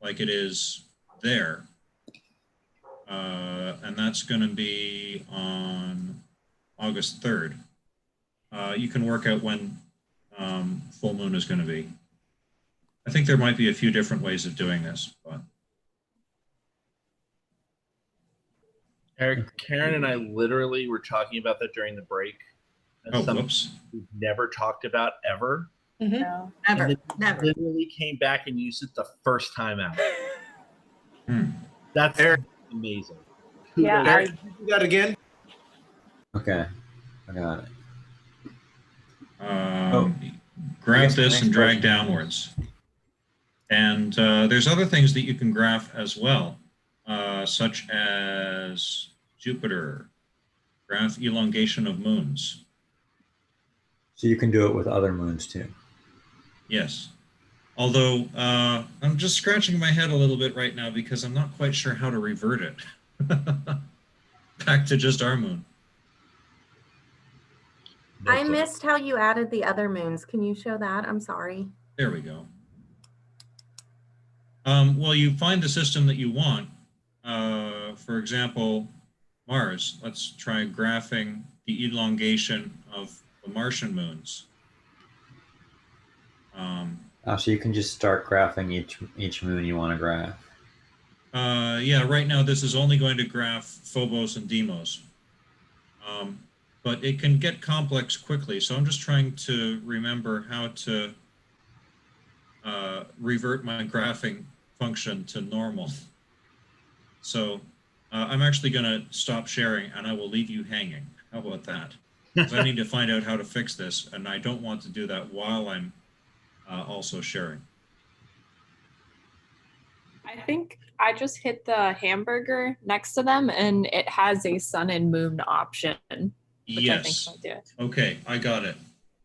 like it is there. And that's going to be on August 3rd. You can work out when full moon is going to be. I think there might be a few different ways of doing this, but Eric, Karen and I literally were talking about that during the break. whoops. We've never talked about ever. Mm-hmm. No, never. Literally came back and used it the first time out. That's Eric, amazing. Yeah, Eric, can you do that again? Okay, I got it. Grab this and drag downwards. And there's other things that you can graph as well, such as Jupiter, graph elongation of moons. So you can do it with other moons too. Yes. Although I'm just scratching my head a little bit right now because I'm not quite sure how to revert it back to just our moon. I missed how you added the other moons. Can you show that? I'm sorry. There we go. Well, you find the system that you want. For example, Mars. Let's try graphing the elongation of the Martian moons. So you can just start graphing each moon you want to graph. Yeah, right now this is only going to graph Phobos and Deimos. But it can get complex quickly, so I'm just trying to remember how to revert my graphing function to normal. So I'm actually going to stop sharing and I will leave you hanging. How about that? Because I need to find out how to fix this, and I don't want to do that while I'm also sharing. I think I just hit the hamburger next to them and it has a sun and moon option. Which Yes. I think will do it. Okay, I got it.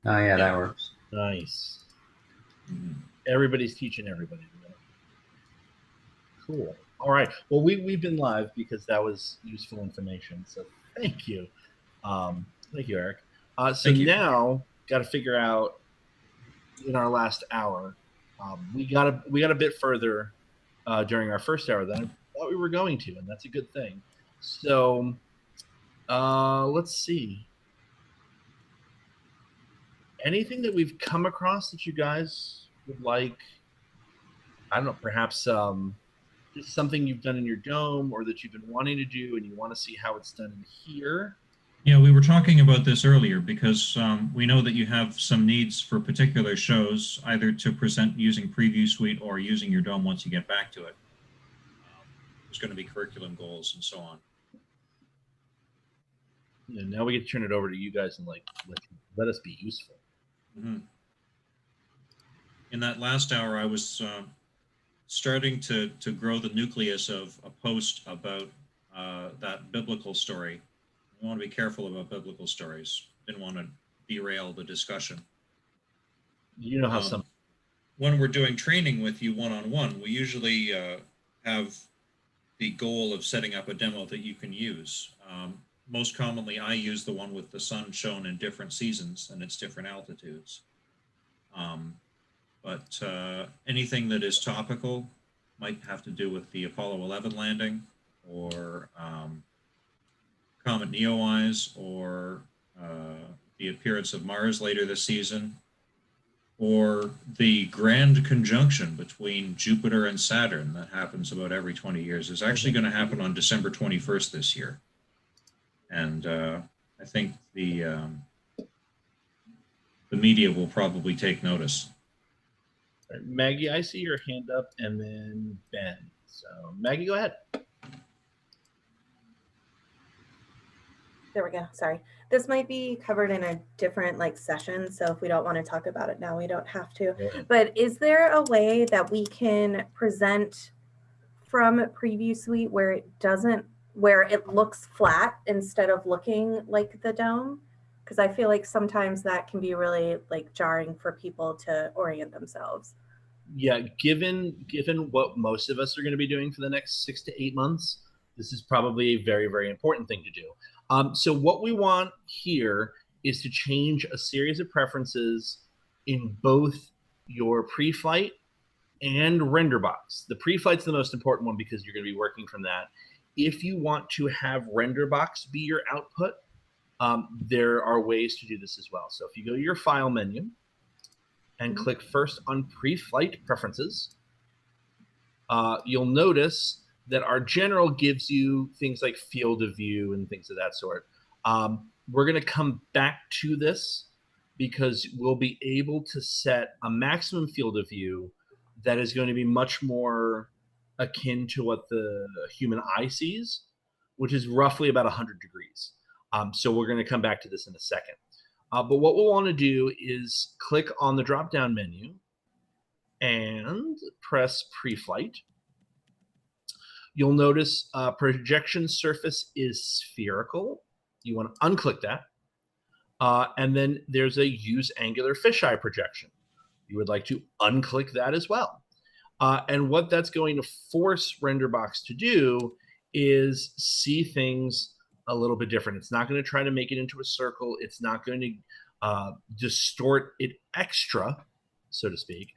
Oh yeah, that works. Nice. Mm-hmm. Everybody's teaching everybody. Cool. All right. Well, we've been live because that was useful information. So thank you. Thank you, Eric. So now got to figure out in our last hour. We got a bit further during our first hour than I thought we were going to, and that's a good thing. So let's see. Anything that we've come across that you guys would like? I don't know, perhaps just something you've done in your dome or that you've been wanting to do and you want to see how it's done in here. Yeah, we were talking about this earlier because we know that you have some needs for particular shows, either to present using Preview Suite or using your dome once you get back to it. There's going to be curriculum goals and so on. Yeah, now we get to turn it over to you guys and let us be useful. Mm-hmm. In that last hour, I was starting to grow the nucleus of a post about that biblical story. I want to be careful about biblical stories. Didn't want to derail the discussion. You know how when we're doing training with you one-on-one, we usually have the goal of setting up a demo that you can use. Most commonly, I use the one with the sun shown in different seasons and its different altitudes. But anything that is topical might have to do with the Apollo 11 landing or Comet Neowise or the appearance of Mars later this season, or the grand conjunction between Jupiter and Saturn that happens about every 20 years. Is actually going to happen on December 21st this year. And I think the media will probably take notice. Right, Maggie, I see your hand up, and then Ben. So Maggie, go ahead. There we go. Sorry. This might be covered in a different session. So if we don't want to talk about it now, we don't have to. Yeah. But is there a way that we can present from Preview Suite where it looks flat instead of looking like the dome? Because I feel like sometimes that can be really jarring for people to orient themselves. Yeah, given what most of us are going to be doing for the next 6 to 8 months, this is probably a very, very important thing to do. So what we want here is to change a series of preferences in both your pre-flight and render box. The pre-flight's the most important one because you're going to be working from that. If you want to have render box be your output, there are ways to do this as well. So if you go to your file menu and click first on pre-flight preferences, you'll notice that our general gives you things like field of view and things of that sort. We're going to come back to this because we'll be able to set a maximum field of view that is going to be much more akin to what the human eye sees, which is roughly about 100 degrees. So we're going to come back to this in a second. But what we'll want to do is click on the drop-down menu and press pre-flight. You'll notice projection surface is spherical. You want to unclick that. And then there's a use angular fisheye projection. You would like to unclick that as well. And what that's going to force RenderBox to do is see things a little bit different. It's not going to try to make it into a circle. It's not going to distort it extra, so to speak.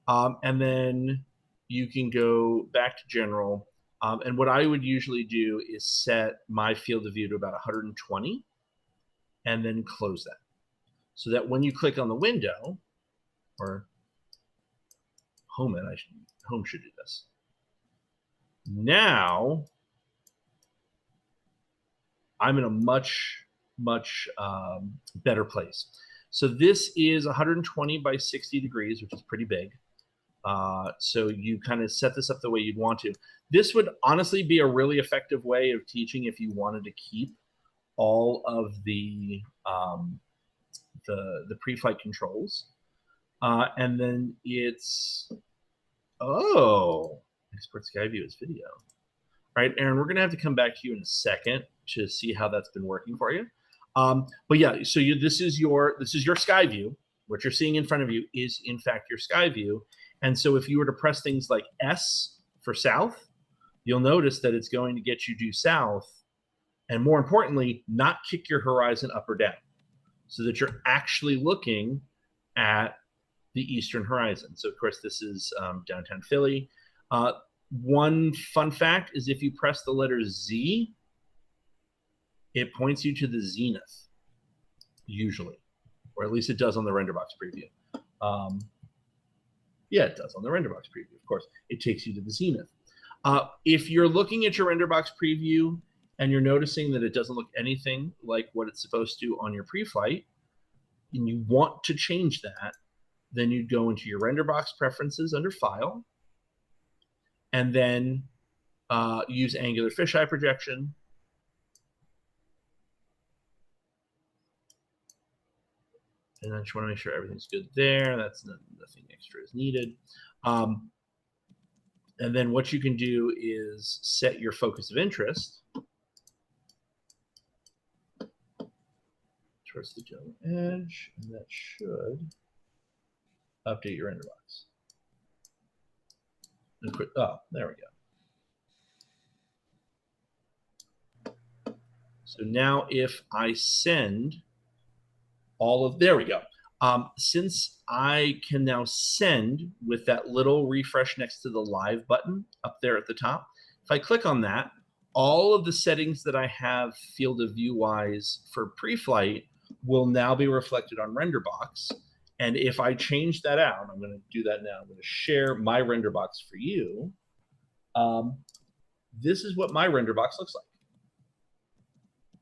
And then you can go back to general. And what I would usually do is set my field of view to about 120 and then close that. So that when you click on the window, or home should do this. Now, I'm in a much better place. So this is 120 by 60 degrees, which is pretty big. So you kind of set this up the way you'd want to. This would honestly be a really effective way of teaching if you wanted to keep all of the pre-flight controls. And then it's, export sky view as video. All right, Aaron, we're gonna have to come back to you in a second to see how that's been working for you. But yeah, so this is your sky view. What you're seeing in front of you is in fact your sky view. And so if you were to press things like S for south, you'll notice that it's going to get you due south, and more importantly, not kick your horizon up or down, so that you're actually looking at the eastern horizon. So of course this is downtown Philly. One fun fact is if you press the letter Z, it points you to the zenith, usually, or at least it does on the RenderBox preview. Yeah, it does on the RenderBox preview, of course. It takes you to the zenith. If you're looking at your RenderBox preview and you're noticing that it doesn't look anything like what it's supposed to on your pre-flight, and you want to change that, then you go into your RenderBox preferences under File, and then use angular fisheye projection. And I just want to make sure everything's good there. That's nothing extra is needed. And then what you can do is set your focus of interest towards the general edge, and that should update your RenderBox. And quick, there we go. So now if I send all of, there we go. Since I can now send with that little refresh next to the live button up there at the top, if I click on that, all of the settings that I have field of view wise for pre-flight will now be reflected on RenderBox. And if I change that out, I'm going to do that now. I'm going to share my RenderBox for you. This is what my RenderBox looks like.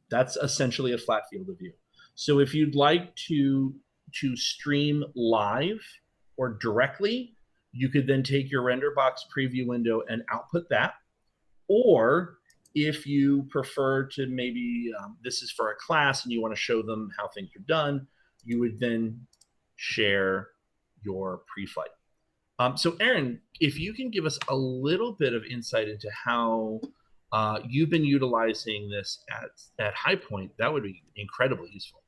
That's essentially a flat field of view. So if you'd like to stream live or directly, you could then take your RenderBox preview window and output that. Or if you prefer to maybe, this is for a class and you want to show them how things are done, you would then share your pre-flight. So Aaron, if you can give us a little bit of insight into how you've been utilizing this at High Point, that would be incredibly useful.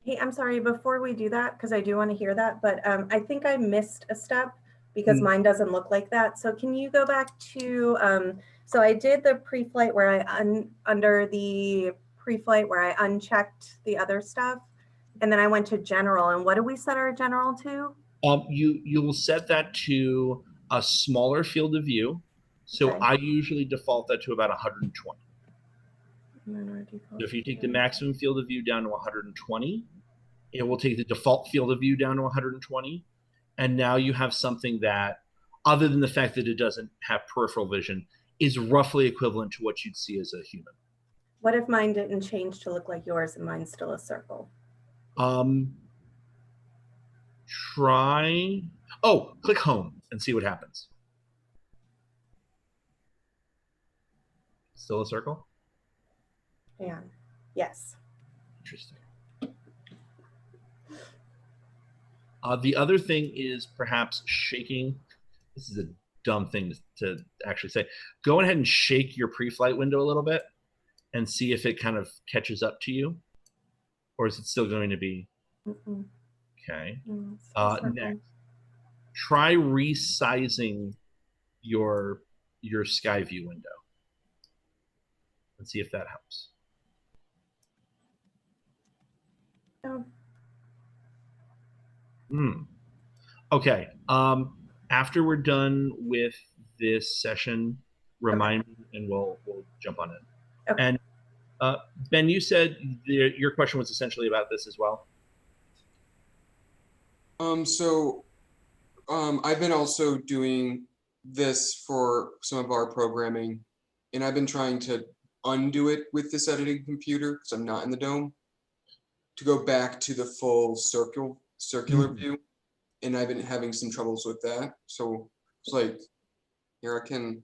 Hey, I'm sorry, before we do that, because I do want to hear that, but I think I missed a step because mine doesn't look like that. So can you go back to, so I did the pre-flight where I, under the pre-flight where I unchecked the other stuff, and then I went to general, and what did we set our general to? You will set that to a smaller field of view. So Okay. I usually default that to about 120. And then our default So if you take the is- maximum field of view down to 120, it will take the default field of view down to 120. And now you have something that, other than the fact that it doesn't have peripheral vision, is roughly equivalent to what you'd see as a human. What if mine didn't change to look like yours and mine's still a circle? Click home and see what happens. Still a circle? Yeah. Yes. Interesting. The other thing is perhaps shaking. This is a dumb thing to actually say. Go ahead and shake your pre-flight window a little bit and see if it kind of catches up to you. Or is it still going to be? Mm-mm. Okay. No, it's still a circle. Next, try resizing your sky view window and see if that helps. No. Okay. After we're done with this session, remind me and we'll jump on it. Okay. And Ben, you said your question was essentially about this as well. I've been also doing this for some of our programming, and I've been trying to undo it with this editing computer because I'm not in the dome to go back to the full circular view, and I've been having some troubles with that. So it's like, here I can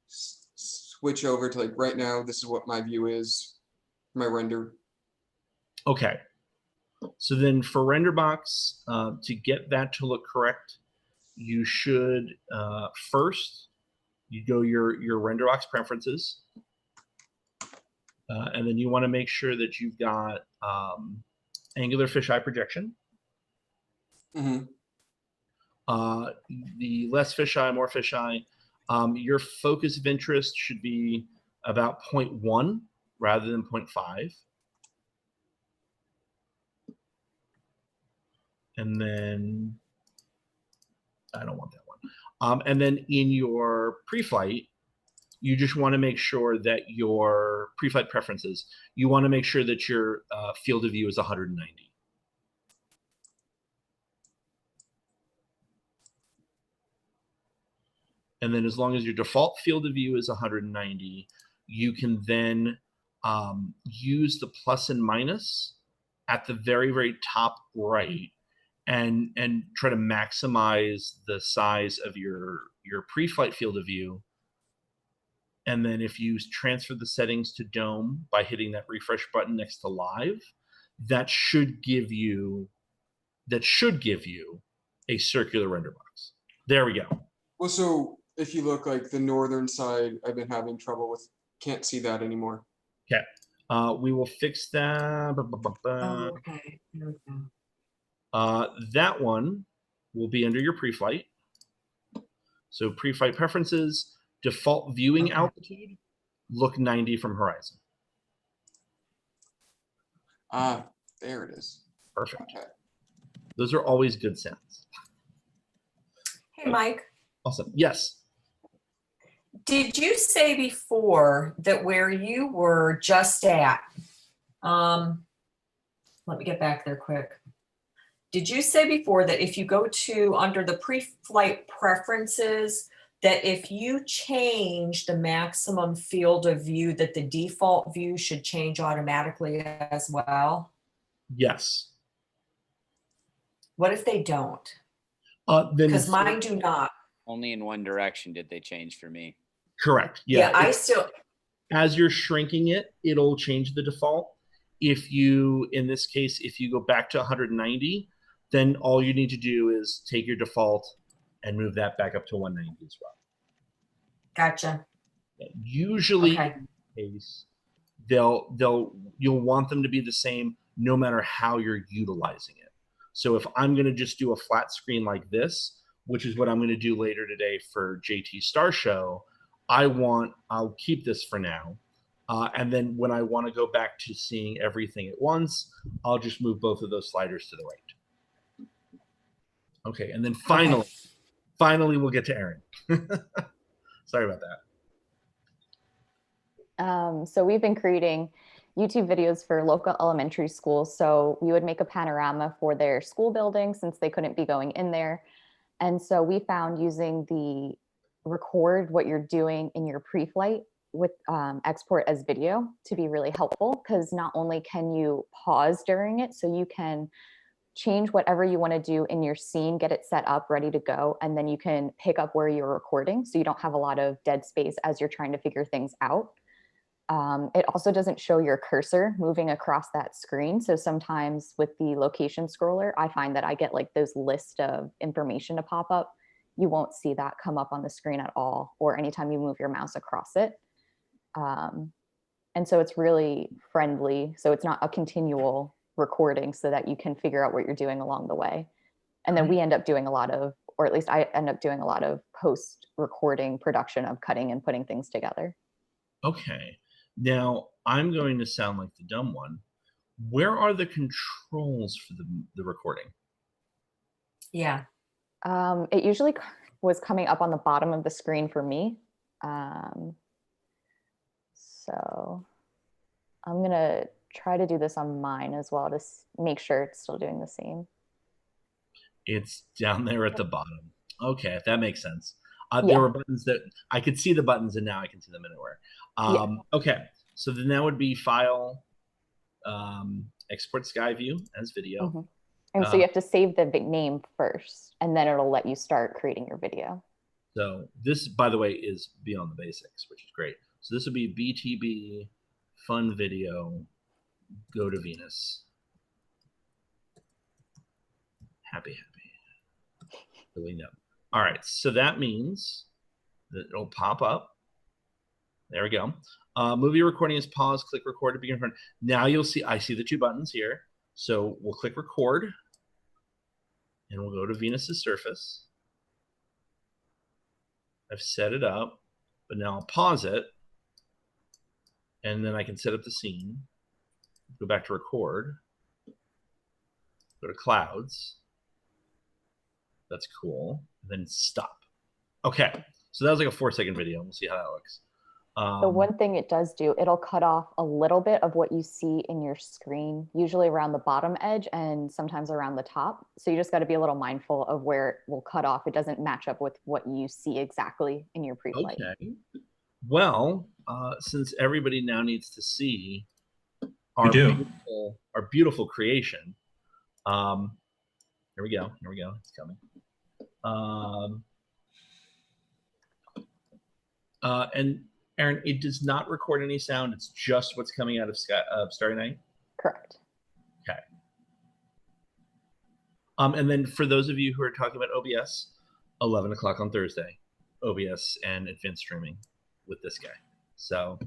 switch over to like right now. This is what my view is, my render. Okay. So then for RenderBox, to get that to look correct, you should first, you go your RenderBox preferences. And then you want to make sure that you've got angular fisheye projection. Mm-hmm. The less fisheye, more fisheye. Your focus of interest should be about 0.1 rather than 0.5. And then, I don't want that one. And then in your pre-flight, you just want to make sure that your pre-flight preferences, you want to make sure that your field of view is 190. And then as long as your default field of view is 190, you can then use the plus and minus at the very, very top right and try to maximize the size of your pre-flight field of view. And then if you transfer the settings to Dome by hitting that refresh button next to live, that should give you a circular render box. There we go. Well, so if you look like the northern side, I've been having trouble with, can't see that anymore. Okay. We will fix that. Oh, okay. That one will be under your pre-flight. So pre-flight preferences, default viewing altitude, look 90 from horizon. Ah, there it is. Perfect. Okay. Those are always good sounds. Hey, Mike, Awesome. Yes. did you say before that where you were just at, let me get back there quick. Did you say before that if you go to under the pre-flight preferences, that if you change the maximum field of view, that the default view should change automatically as well? Yes. What if they don't? Then Because mine do not. Only in one direction did they change for me. correct. Yeah, Yeah. I still, As you're shrinking it, it'll change the default. If you, in this case, if you go back to 190, then all you need to do is take your default and move that back up to 190 as well. gotcha. Usually, Okay. in this case, you'll want them to be the same no matter how you're utilizing it. So if I'm going to just do a flat screen like this, which is what I'm going to do later today for JT Star Show, I'll keep this for now. And then when I want to go back to seeing everything at once, I'll just move both of those sliders to the right. Okay, and then finally, Finally, we'll get to Aaron. Sorry about that. So we've been creating YouTube videos for local elementary schools. So we would make a panorama for their school building since they couldn't be going in there. And so we found using the record what you're doing in your pre-flight with export as video to be really helpful, because not only can you pause during it, so you can change whatever you want to do in your scene, get it set up, ready to go, and then you can pick up where you're recording so you don't have a lot of dead space as you're trying to figure things out. It also doesn't show your cursor moving across that screen. So sometimes with the location scroller, I find that I get like those list of information to pop up. You won't see that come up on the screen at all, or anytime you move your mouse across it. And so it's really friendly. So it's not a continual recording, so that you can figure out what you're doing along the way. And then we end up doing a lot of, or at least I end up doing a lot of post-recording production of cutting and putting things together. Okay. Now, I'm going to sound like the dumb one. Where are the controls for the recording? Yeah. It usually was coming up on the bottom of the screen for me. So I'm going to try to do this on mine as well to make sure it's still doing the same. It's down there at the bottom. Okay, that makes sense. Yeah. There were buttons that I could see the buttons, and now I can see them anywhere. Okay, so then that would be file, export sky view as video. Mm-hmm. And so you have to save the name first, and then it'll let you start creating your video. So this, by the way, is Beyond the Basics, which is great. So this would be BTB, fun video, go to Venus. Happy. Really no. All right, so that means that it'll pop up. There we go. Movie recording is paused. Click record to begin. Now you'll see, I see the two buttons here. So we'll click record, and we'll go to Venus's surface. I've set it up, but now I'll pause it, and then I can set up the scene. Go back to record. Go to clouds. That's cool. And then stop. Okay, so that was like a 4-second video. We'll see how that looks. The one thing it does do, it'll cut off a little bit of what you see in your screen, usually around the bottom edge and sometimes around the top. So you just got to be a little mindful of where it will cut off. It doesn't match up with what you see exactly in your pre-flight. Okay. Well, since everybody now needs to see our beautiful creation, here we go. It's coming. And Aaron, it does not record any sound. It's just what's coming out of Starry Night? Correct. Okay. And then for those of you who are talking about OBS, 11 o'clock on Thursday, OBS and advanced streaming with this guy. So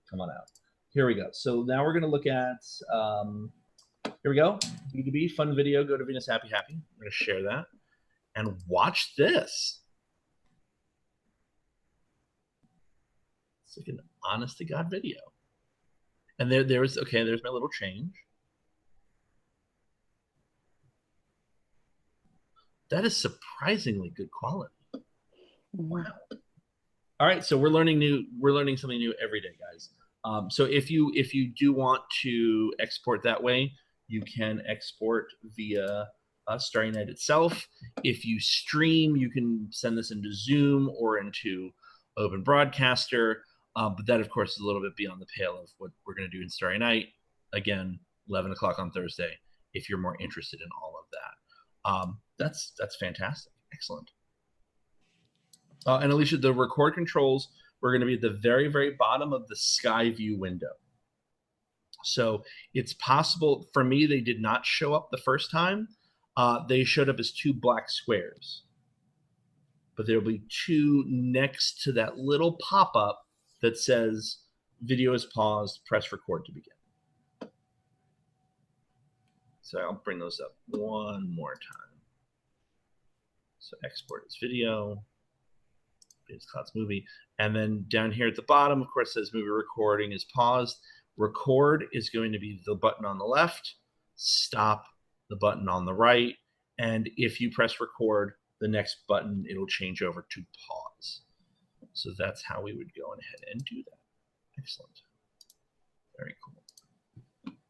come on out. Here we go. So now we're going to look at, here we go. B2B, fun video, go to Venus Happy. I'm going to share that. And watch this. It's like an honest to God video. And there's my little change. That is surprisingly good quality. Wow. All right, so we're learning something new every day, guys. So if you do want to export that way, you can export via Starry Night itself. If you stream, you can send this into Zoom or into Open Broadcaster. But that, of course, is a little bit beyond the pale of what we're going to do in Starry Night. Again, 11 o'clock on Thursday, if you're more interested in all of that. That's fantastic. Excellent. And Alicia, the record controls, we're going to be at the very, very bottom of the sky view window. So it's possible, for me, they did not show up the first time. They showed up as 2 black squares. But there'll be 2 next to that little pop-up that says video is paused, press record to begin. So I'll bring those up one more time. So export as video, Venus Clouds movie. And then down here at the bottom, of course, says movie recording is paused. Record is going to be the button on the left, stop the button on the right. And if you press record, the next button, it'll change over to pause. So that's how we would go ahead and do that. Excellent. Very cool.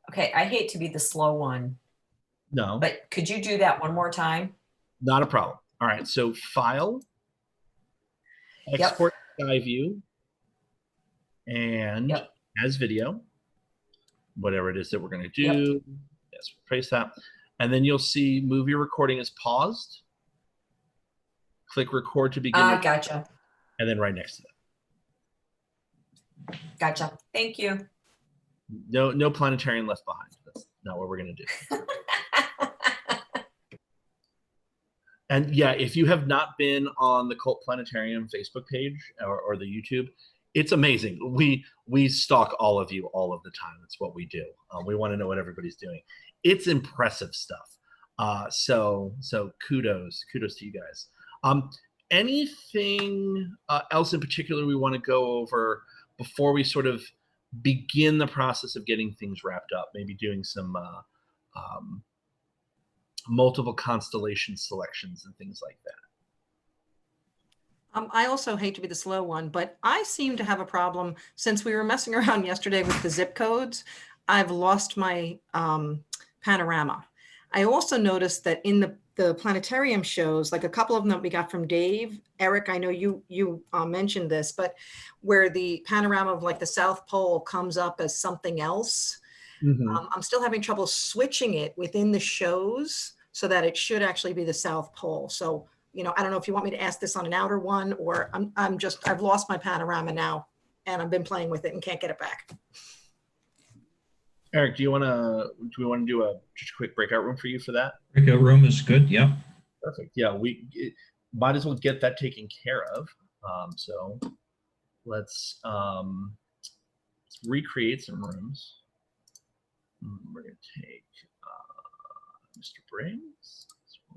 Okay, I hate to be the slow one, No, but could you do that one more time? not a problem. All right, so File, Export Sky View, and as video, whatever it is that we're going to do. Yes, trace that. And then you'll see movie recording is paused. Click record to begin. Gotcha. And then right next to that. Gotcha. Thank you. No planetarium left behind. That's not what we're going to do. And yeah, if you have not been on the Cult Planetarium Facebook page or the YouTube, it's amazing. We stalk all of you all of the time. That's what we do. We want to know what everybody's doing. It's impressive stuff. So kudos to you guys. Anything else in particular we want to go over before we sort of begin the process of getting things wrapped up? Maybe doing some multiple constellation selections and things like that. I also hate to be the slow one, but I seem to have a problem since we were messing around yesterday with the zip codes. I've lost my panorama. I also noticed that in the planetarium shows, like a couple of them that we got from Dave, Eric, I know you mentioned this, but where the panorama of like the South Pole comes up as something else. I'm still having trouble switching it within the shows so that it should actually be the South Pole. So, you know, I don't know if you want me to ask this on an outer one, or I've lost my panorama now and I've been playing with it and can't get it back. Eric, do we want to do just a quick breakout room for you for that? Breakout room is good. Yeah. Perfect. Yeah, we might as well get that taken care of. So let's recreate some rooms. We're going to take Mr. Briggs.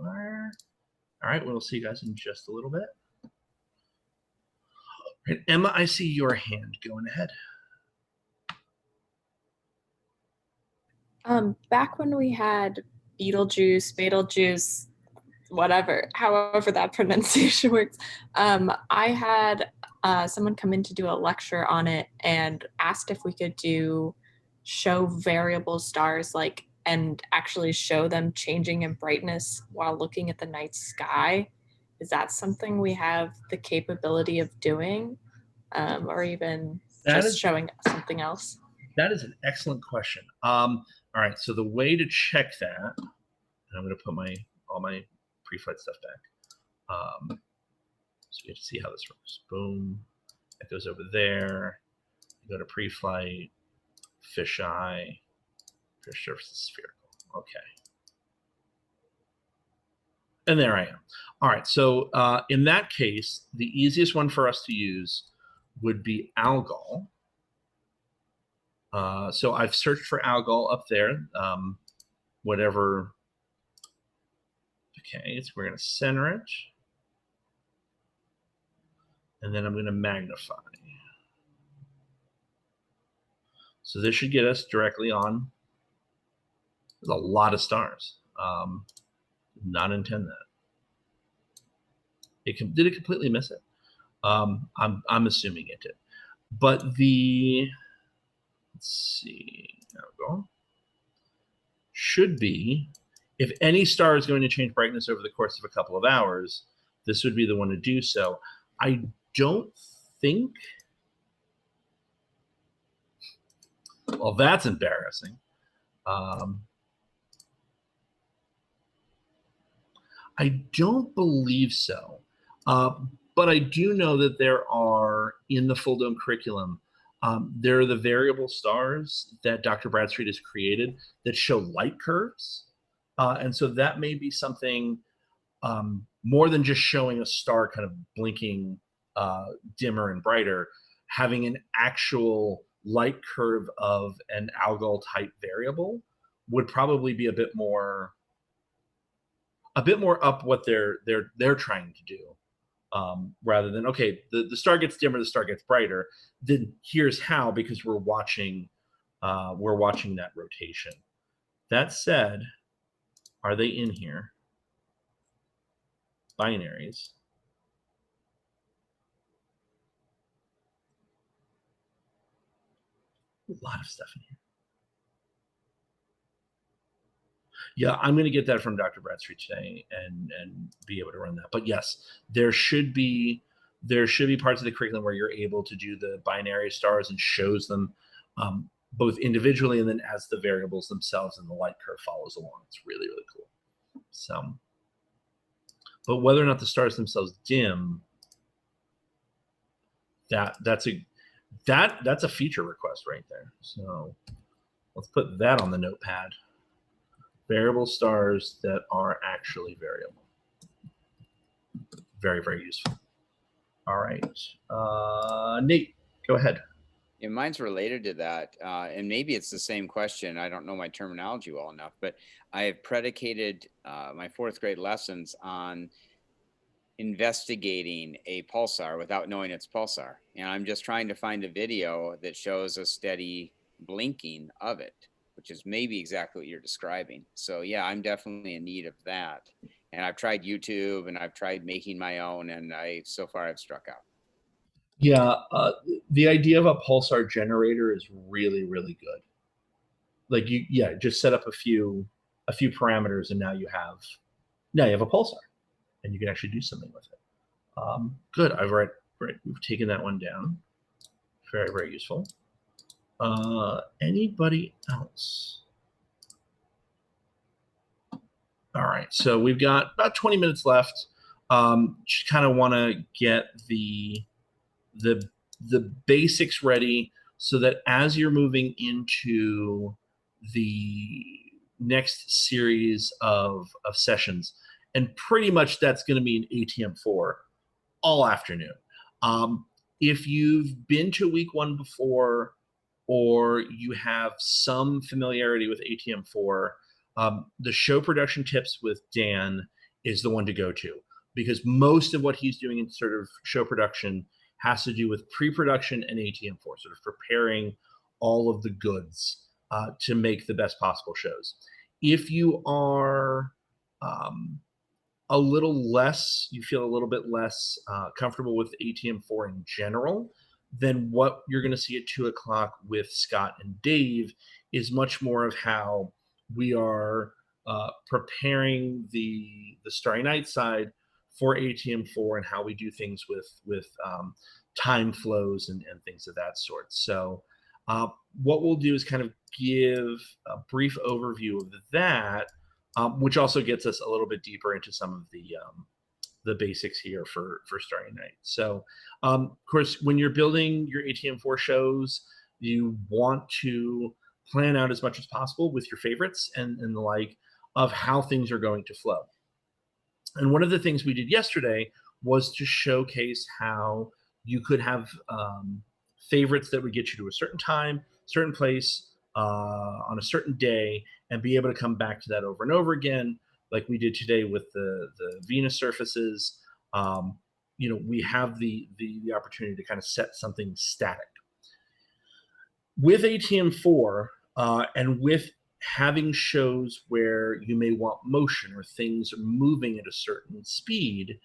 All right, we'll see you guys in just a little bit. All right, Emma, I see your hand going ahead. Back when we had Beetlejuice, whatever, however that pronunciation works, I had someone come in to do a lecture on it and asked if we could show variable stars, like, and actually show them changing in brightness while looking at the night sky. Is that something we have the capability of doing, or even showing something else? That is an excellent question. All right, so the way to check that, and I'm going to put all my pre-flight stuff back. So we have to see how this works. Boom, that goes over there. You go to pre-flight, fisheye, fish surface is spherical. Okay. And there I am. All right, so in that case, the easiest one for us to use would be Algol. So I've searched for Algol up there, whatever. Okay, so we're going to center it. And then I'm going to magnify. So this should get us directly on. There's a lot of stars. Not intend that. Did it completely miss it? I'm assuming it did. But let's see, there we go. Should be, if any star is going to change brightness over the course of a couple of hours, this would be the one to do so. I don't think, well, that's embarrassing. I don't believe so. But I do know that there are, in the full dome curriculum, there are the variable stars that Dr. Bradstreet has created that show light curves. And so that may be something more than just showing a star kind of blinking dimmer and brighter, having an actual light curve of an Algol type variable would probably be a bit more up what they're trying to do. Rather than, okay, the star gets dimmer, the star gets brighter, then here's how, because we're watching that rotation. That said, are they in here? binaries. A lot of stuff in here. Yeah, I'm going to get that from Dr. Bradstreet today and be able to run that. But yes, there should be parts of the curriculum where you're able to do the binary stars and shows them both individually and then as the variables themselves, and the light curve follows along. It's really, really cool. So, but whether or not the stars themselves dim, that's a feature request right there. So let's put that on the notepad. Variable stars that are actually variable. Very, very useful. All right. Nate, go ahead. Yeah, mine's related to that. And maybe it's the same question. I don't know my terminology well enough, but I have predicated my 4th grade lessons on investigating a pulsar without knowing it's pulsar. And I'm just trying to find a video that shows a steady blinking of it, which is maybe exactly what you're describing. So yeah, I'm definitely in need of that. And I've tried YouTube and I've tried making my own, and so far I've struck out. Yeah, the idea of a pulsar generator is really, really good. Like just set up a few parameters, and now you have a pulsar, and you can actually do something with it. Good. We've taken that one down. Very, very useful. Anybody else? All right, so we've got about 20 minutes left. Just kind of want to get the basics ready so that as you're moving into the next series of sessions, and pretty much that's going to be an ATM4 all afternoon. If you've been to week 1 before, or you have some familiarity with ATM4, the show production tips with Dan is the one to go to, because most of what he's doing in sort of show production has to do with pre-production and ATM4, sort of preparing all of the goods to make the best possible shows. If you are you feel a little bit less comfortable with ATM4 in general, then what you're going to see at 2 o'clock with Scott and Dave is much more of how we are preparing the Starry Night side for ATM4 and how we do things with time flows and things of that sort. So what we'll do is kind of give a brief overview of that, which also gets us a little bit deeper into some of the basics here for Starry Night. So, of course, when you're building your ATM4 shows, you want to plan out as much as possible with your favorites and the like of how things are going to flow. And one of the things we did yesterday was to showcase how you could have favorites that would get you to a certain time, certain place, on a certain day, and be able to come back to that over and over again, like we did today with the Venus surfaces. We have the opportunity to kind of set something static. With ATM4 and with having shows where you may want motion or things moving at a certain speed,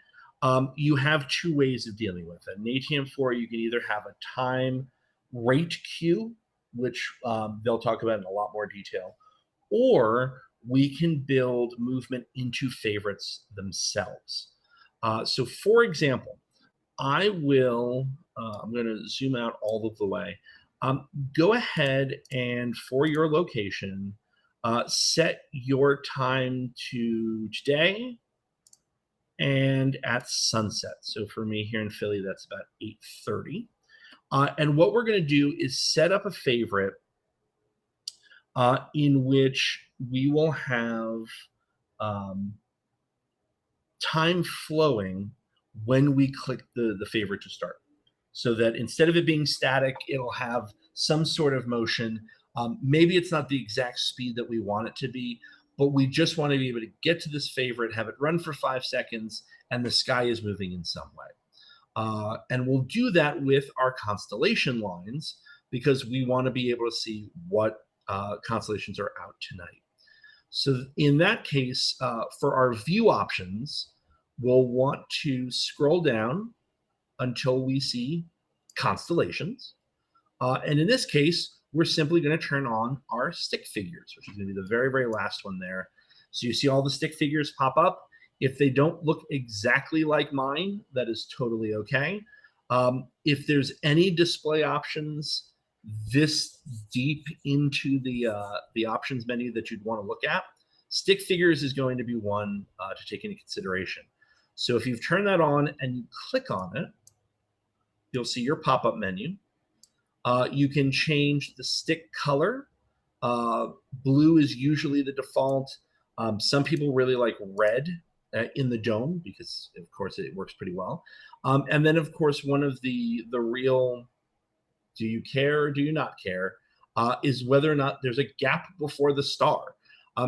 you have 2 ways of dealing with it. In ATM4, you can either have a time rate cue, which they'll talk about in a lot more detail, or we can build movement into favorites themselves. So for example, I'm going to zoom out all of the way. Go ahead and for your location, set your time to today and at sunset. So for me here in Philly, that's about 8:30. And what we're going to do is set up a favorite in which we will have time flowing when we click the favorite to start. So that instead of it being static, it'll have some sort of motion. Maybe it's not the exact speed that we want it to be, but we just want to be able to get to this favorite, have it run for 5 seconds, and the sky is moving in some way. And we'll do that with our constellation lines because we want to be able to see what constellations are out tonight. So in that case, for our view options, we'll want to scroll down until we see constellations. And in this case, we're simply going to turn on our stick figures, which is going to be the very, very last one there. So you see all the stick figures pop up. If they don't look exactly like mine, that is totally okay. If there's any display options this deep into the options menu that you'd want to look at, stick figures is going to be one to take into consideration. So if you've turned that on and you click on it, you'll see your pop-up menu. You can change the stick color. Blue is usually the default. Some people really like red in the dome because, of course, it works pretty well. And then, of course, one of the real do you care or do you not care is whether or not there's a gap before the star.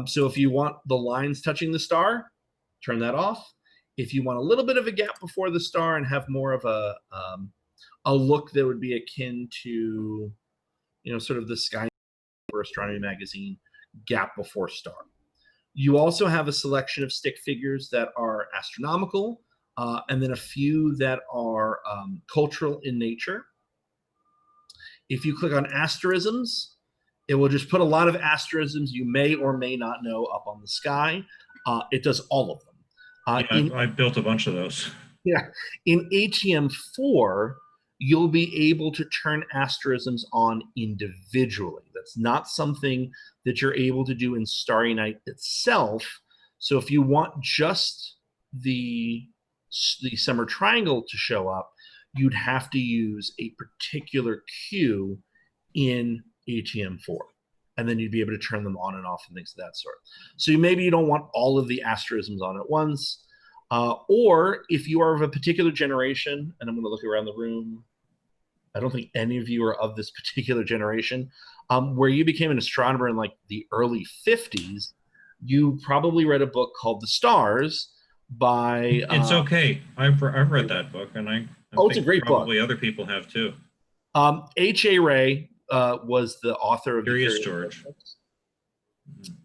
So if you want the lines touching the star, turn that off. If you want a little bit of a gap before the star and have more of a look that would be akin to, sort of the Sky or Astronomy Magazine gap before star. You also have a selection of stick figures that are astronomical, and then a few that are cultural in nature. If you click on asterisms, it will just put a lot of asterisms you may or may not know up on the sky. It does all of them. I built a bunch of those. Yeah. In ATM4, you'll be able to turn asterisms on individually. That's not something that you're able to do in Starry Night itself. So if you want just the summer triangle to show up, you'd have to use a particular queue in ATM4. And then you'd be able to turn them on and off and things of that sort. So maybe you don't want all of the asterisms on at once. Or if you are of a particular generation, and I'm going to look around the room, I don't think any of you are of this particular generation, where you became an astronomer in like the early 50s, you probably read a book called The Stars by... It's okay. I've read that book, and I it's a great book. Probably other people have too. H.A. Ray was the author of Curious George.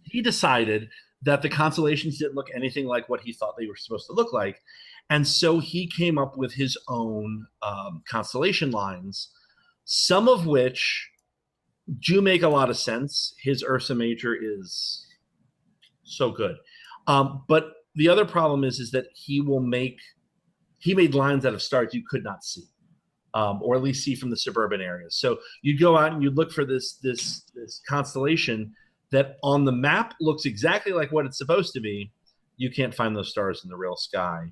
He decided that the constellations didn't look anything like what he thought they were supposed to look like. And so he came up with his own constellation lines, some of which do make a lot of sense. His Ursa Major is so good. But the other problem is that he made lines out of stars you could not see, or at least see from the suburban areas. So you'd go out and you'd look for this constellation that on the map looks exactly like what it's supposed to be. You can't find those stars in the real sky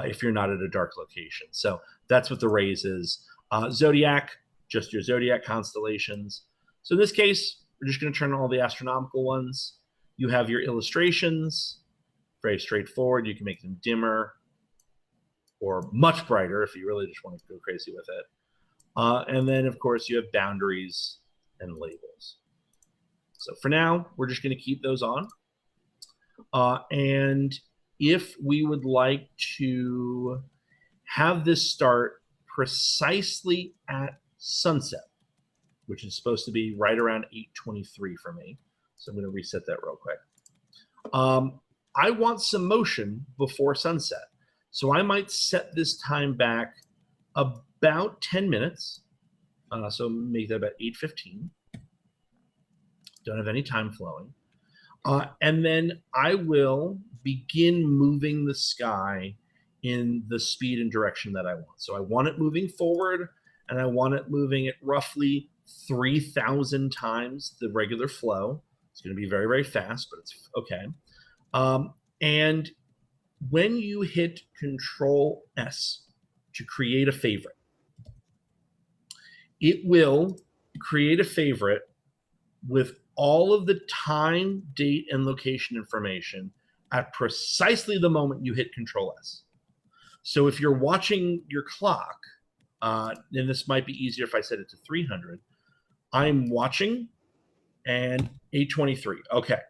if you're not at a dark location. So that's what the rays is. Zodiac, just your zodiac constellations. So in this case, we're just going to turn on all the astronomical ones. You have your illustrations, very straightforward. You can make them dimmer or much brighter if you really just want to go crazy with it. And then, of course, you have boundaries and labels. So for now, we're just going to keep those on. And if we would like to have this start precisely at sunset, which is supposed to be right around 8:23 for me. So I'm going to reset that real quick. I want some motion before sunset. So I might set this time back about 10 minutes. So make that about 8:15. Don't have any time flowing. And then I will begin moving the sky in the speed and direction that I want. So I want it moving forward, and I want it moving at roughly 3,000 times the regular flow. It's going to be very, very fast, but it's okay. And when you hit Control S to create a favorite, it will create a favorite with all of the time, date, and location information at precisely the moment you hit Control S. So if you're watching your clock, and this might be easier if I set it to 300, I'm watching and 8:23. Okay.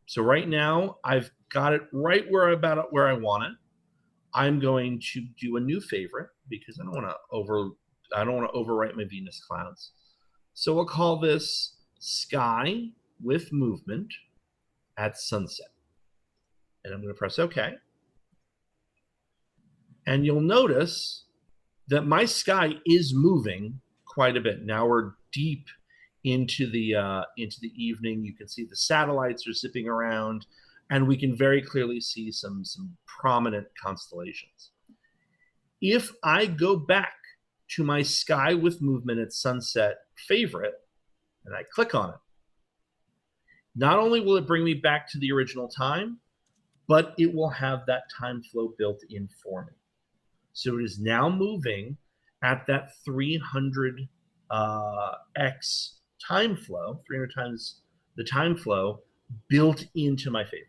So right now I've got it right where I want it. I'm going to do a new favorite because I don't want to overwrite my Venus clouds. So we'll call this Sky with Movement at Sunset. And I'm going to press OK. And you'll notice that my sky is moving quite a bit. Now we're deep into the evening. You can see the satellites are zipping around, and we can very clearly see some prominent constellations. If I go back to my sky with movement at sunset favorite, and I click on it, not only will it bring me back to the original time, but it will have that time flow built in for me. So it is now moving at that 300 x time flow, 300 times the time flow built into my favorite.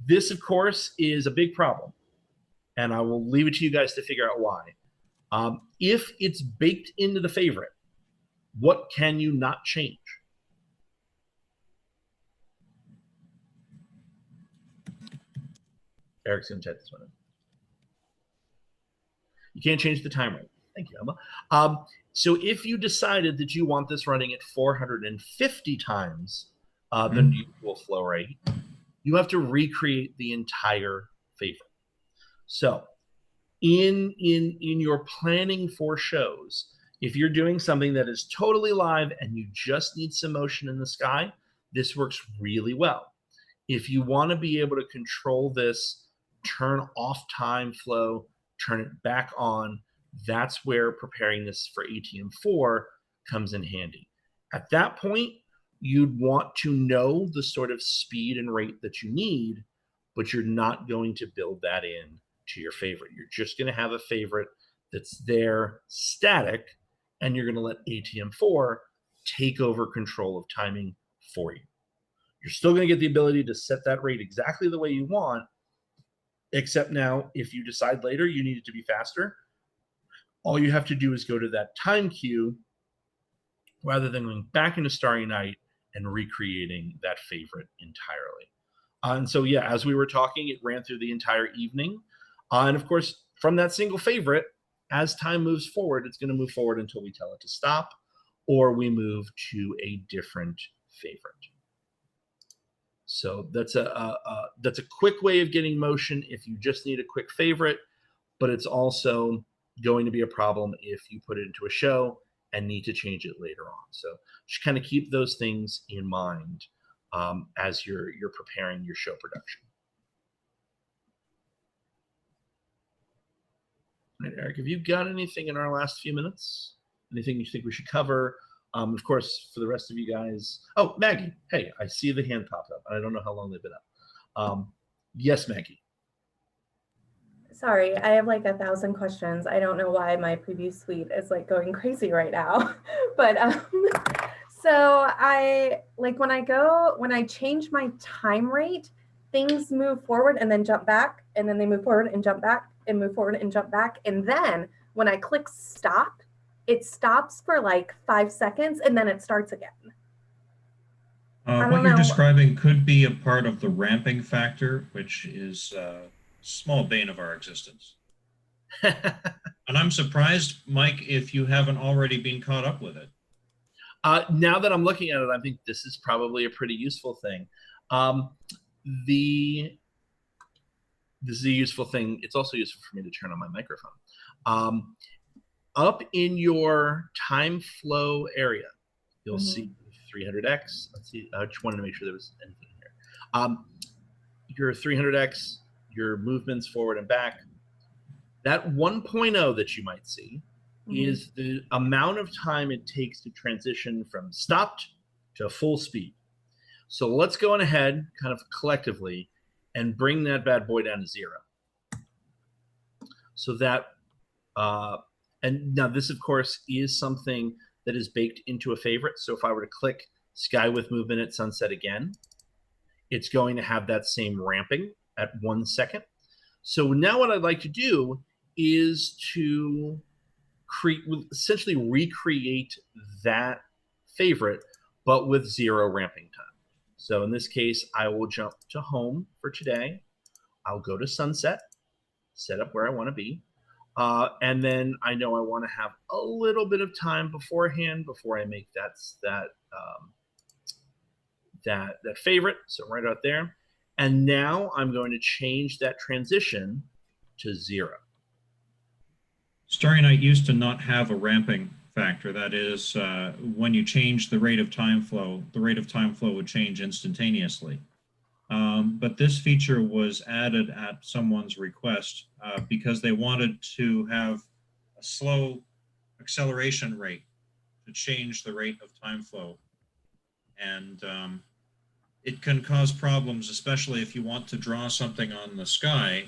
This, of course, is a big problem, and I will leave it to you guys to figure out why. If it's baked into the favorite, what can you not change? Eric's going to type this one in. You can't change the time rate. Thank you, Emma. So if you decided that you want this running at 450 times the usual flow rate, you have to recreate the entire favorite. So in your planning for shows, if you're doing something that is totally live and you just need some motion in the sky, this works really well. If you want to be able to control this, turn off time flow, turn it back on, that's where preparing this for ATM4 comes in handy. At that point, you'd want to know the sort of speed and rate that you need, but you're not going to build that in to your favorite. You're just going to have a favorite that's there static, and you're going to let ATM4 take over control of timing for you. You're still going to get the ability to set that rate exactly the way you want, except now if you decide later you need it to be faster, all you have to do is go to that time queue rather than going back into Starry Night and recreating that favorite entirely. And so, yeah, as we were talking, it ran through the entire evening. And of course, from that single favorite, as time moves forward, it's going to move forward until we tell it to stop, or we move to a different favorite. So that's a quick way of getting motion if you just need a quick favorite, but it's also going to be a problem if you put it into a show and need to change it later on. So just kind of keep those things in mind as you're preparing your show production. All right, Eric, have you got anything in our last few minutes? Anything you think we should cover? Of course, for the rest of you guys. Oh, Maggie. Hey, I see the hand popped up. I don't know how long they've been up. Yes, Maggie. Sorry, I have like 1,000 questions. I don't know why my preview suite is like going crazy right now. But so I like when I change my time rate, things move forward and then jump back, and then they move forward and jump back and move forward and jump back. And then when I click stop, it stops for like 5 seconds and then it starts again. What you're describing could be a part of the ramping factor, which is a small bane of our existence. And I'm surprised, Mike, if you haven't already been caught up with it. Now that I'm looking at it, I think this is probably a pretty useful thing. This is a useful thing. It's also useful for me to turn on my microphone. Up in your time flow area, you'll see 300x. Let's see. I just wanted to make sure there was anything here. Your 300x, your movements forward and back. That 1.0 that you might see is the amount of time it takes to transition from stopped to full speed. So let's go on ahead, kind of collectively, and bring that bad boy down to 0. So that, and now this, of course, is something that is baked into a favorite. So if I were to click Sky with Movement at Sunset again, it's going to have that same ramping at 1 second. So now what I'd like to do is to essentially recreate that favorite, but with 0 ramping time. So in this case, I will jump to home for today. I'll go to sunset, set up where I want to be. And then I know I want to have a little bit of time beforehand before I make that favorite. So right out there. And now I'm going to change that transition to 0. Starry Night used to not have a ramping factor. That is, when you change the rate of time flow would change instantaneously. But this feature was added at someone's request because they wanted to have a slow acceleration rate to change the rate of time flow. And it can cause problems, especially if you want to draw something on the sky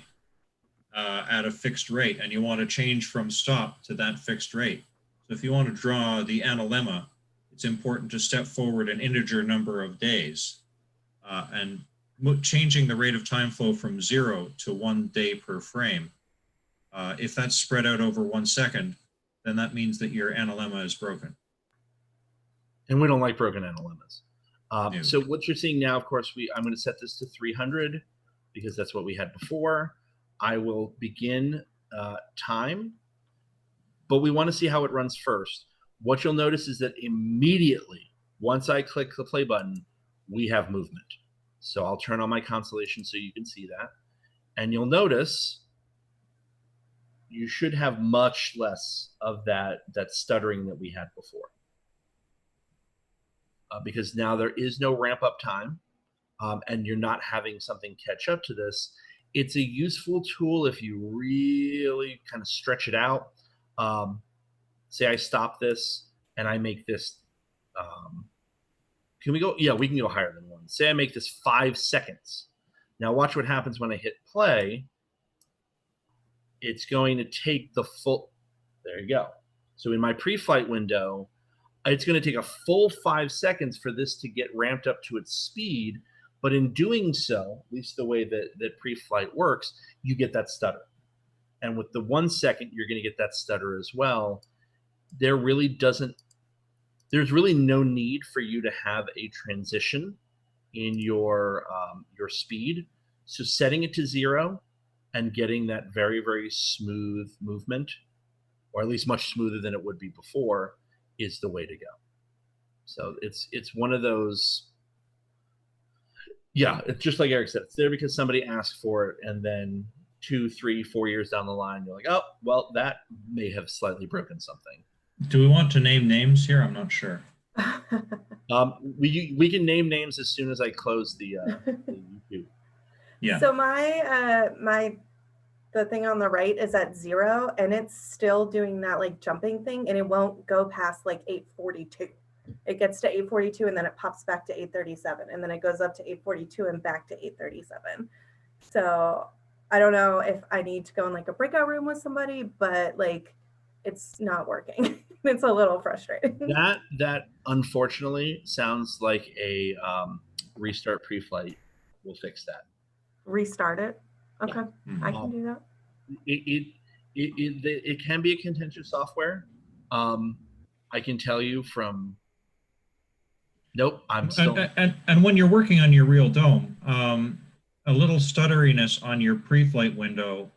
at a fixed rate and you want to change from stop to that fixed rate. So if you want to draw the analemma, it's important to step forward an integer number of days. And changing the rate of time flow from 0 to 1 day per frame, if that's spread out over 1 second, then that means that your analemma is broken. And we don't like broken analemmas. No. So what you're seeing now, of course, I'm going to set this to 300 because that's what we had before. I will begin time, but we want to see how it runs first. What you'll notice is that immediately, once I click the play button, we have movement. So I'll turn on my constellation so you can see that. And you'll notice you should have much less of that stuttering that we had before. Because now there is no ramp up time, and you're not having something catch up to this. It's a useful tool if you really kind of stretch it out. Say I stop this and I make this, can we go? Yeah, we can go higher than 1. Say I make this 5 seconds. Now watch what happens when I hit play. It's going to take the full, there you go. So in my pre-flight window, it's going to take a full 5 seconds for this to get ramped up to its speed. But in doing so, at least the way that pre-flight works, you get that stutter. And with the 1 second, you're going to get that stutter as well. There's really no need for you to have a transition in your speed. So setting it to 0 and getting that very, very smooth movement, or at least much smoother than it would be before, is the way to go. So it's one of those, yeah, it's just like Eric said, it's there because somebody asked for it, and then 2, 3, 4 years down the line, you're like, oh, well, that may have slightly broken something. Do we want to name names here? I'm not sure. We can name names as soon as I close the YouTube. Yeah. So the thing on the right is at 0, and it's still doing that like jumping thing, and it won't go past like 842. It gets to 842 and then it pops back to 837, and then it goes up to 842 and back to 837. So I don't know if I need to go in like a breakout room with somebody, but like it's not working. It's a little frustrating. That unfortunately sounds like a restart pre-flight will fix that. Restart it. Okay, Yeah. I can do that. It can be a contentious software. I can tell you from. Nope, I'm still. And when you're working on your real dome, a little stutteriness on your pre-flight window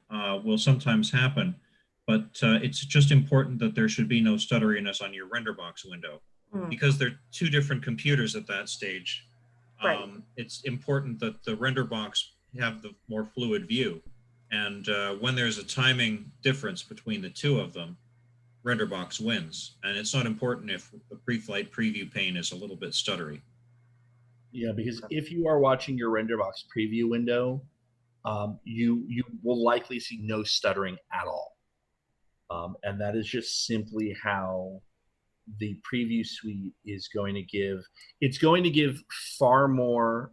will sometimes happen, but it's just important that there should be no stutteriness on your render box window because they're 2 different computers at that stage. Right. It's important that the render box have the more fluid view. And when there's a timing difference between the 2 of them, RenderBox wins. And it's not important if the pre-flight preview pane is a little bit stuttery. Yeah, because if you are watching your RenderBox preview window, you will likely see no stuttering at all. And that is just simply how the preview suite is going to give. It's going to give far more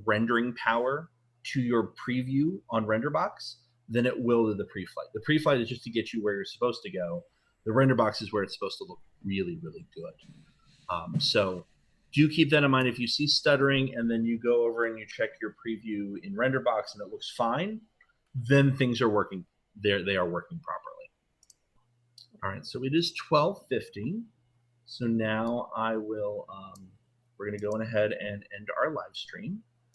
rendering power to your preview on RenderBox than it will to the pre-flight. The pre-flight is just to get you where you're supposed to go. The RenderBox is where it's supposed to look really, really good. So do keep that in mind. If you see stuttering and then you go over and you check your preview in RenderBox and it looks fine, then things are working. They are working properly. All right, so it is 12:50. So now I will, we're going to go ahead and end our live stream.